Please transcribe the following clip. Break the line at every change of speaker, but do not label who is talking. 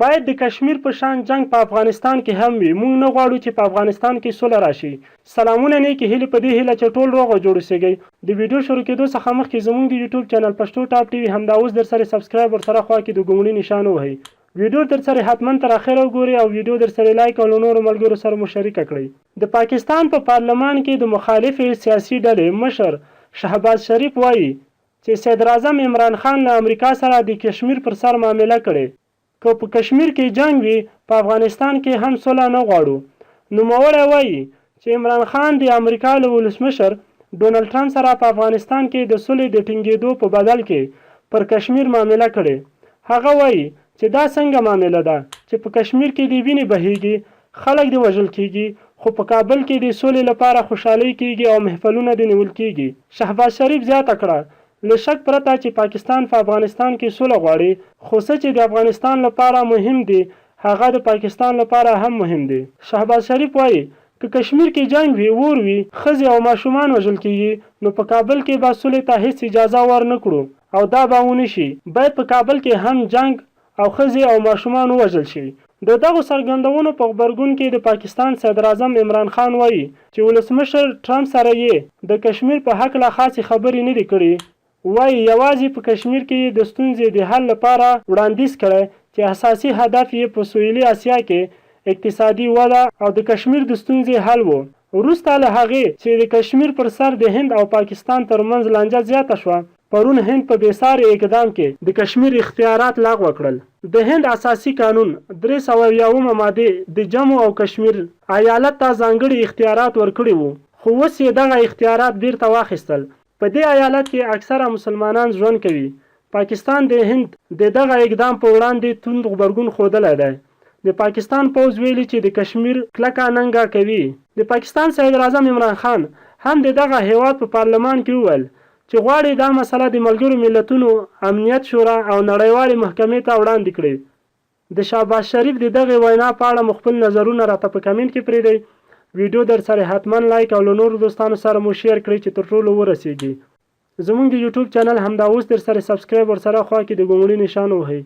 باید د کشمیر په شان جنگ په افغانستان کې هم وي. موږ نه غواړو چې په افغانستان کې سوله راشي. سلامونه نیکې هیلې په دې هیله چې ټول روغ او جوړ اوسئ. د ویډیو شروع کېدو څخه مخکې زموږ د یوټیوب چینل پښتو ټاپ ټي وي همدا اوس در سره سبسکرایب ورسره خوا کې د ګونګړي نشان ووهئ. ویډیو در سره حتما تر اخره وګورئ او ویډیو در سره لایک او له نورو ملګرو سره مو شریکه کړئ. د پاکستان په پارلمان کې د مخالفې سیاسي ډلې مشر شهباز شریف وایي چې صدر اعظم عمران خان له امریکا سره د کشمیر پر سر معامله کړې. که په کشمیر کې جنگ وي په افغانستان کې هم سوله نه غواړو. نوموړی وایي چې عمران خان د امریکا له ولسمشر ډونالډ ټرمپ سره په افغانستان کې د سولې د ټینګېدو په بدل کې پر کشمیر معامله کړې. هغه وایي چې دا څنګه معامله ده چې په کشمیر کې د وینې بهیږي، خلک د وژل کیږي، خو په کابل کې د سولې لپاره خوشحالي کیږي او محفلونه د نیول کیږي. شهباز شریف زیاته کړه له شک پرته چې پاکستان په افغانستان کې سوله غواړي، خو څه چې د افغانستان لپاره مهم دي هغه د پاکستان لپاره هم مهم دي. شهباز شریف وایي که کشمیر کې جنگ وي، اور وي، ښځې او ماشومان وژل کیږي، نو په کابل کې به سولې ته هیڅ اجازه ورنه کړو او دا به ونه شي. باید په کابل کې هم جنگ او ښځې او ماشومان ووژل شي. د دغو څرګندونو په غبرګون کې د پاکستان صدر اعظم عمران خان وایي چې ولسمشر ټرمپ سره یې د کشمیر په هکله خاصې خبرې نه دي کړې. وایي یوازې په کشمیر کې د ستونزې د حل لپاره وړاندیز کړی چې اساسي هدف یې په سویلي اسیا کې اقتصادي وده او د کشمیر د ستونزې حل و. وروسته له هغې چې د کشمیر پر سر د هند او پاکستان ترمنځ لانجه زیاته شوه، پرون هند په بېساري اقدام کې د کشمیر اختیارات لغوه کړل. د هند اساسي قانون 301 ماده د جموں او کشمیر ایالت ته ځانګړي اختیارات ورکړي وو، خو اوس یې دغه اختیارات بیرته واخیستل. په دې ایالت کې اکثره مسلمانان ژوند کوي. پاکستان د هند د دغه اقدام په وړاندې توند غبرګون ښودلی دی. د پاکستان پوځ ویلي چې د کشمیر کلکه ننګه کوي. د پاکستان صدر اعظم عمران خان هم د دغه هیواد په پارلمان کې وویل چې غواړي دا مسله د ملګرو ملتونو امنیت شورا او نړیوالې محکمې ته وړاندې کړي. د شهباز شریف د دغې وینا په اړه مو خپل نظرونه راته په کمنټ کې پرېږدئ. ویډیو در سره حتما لایک او له نورو دوستانو سره مو شیر کړئ چې تر ټولو ورسیږي. زموږ د یوټیوب چینل همدا اوس در سره سبسکرایب ورسره خوا کې د ګونګړي نشان ووهئ.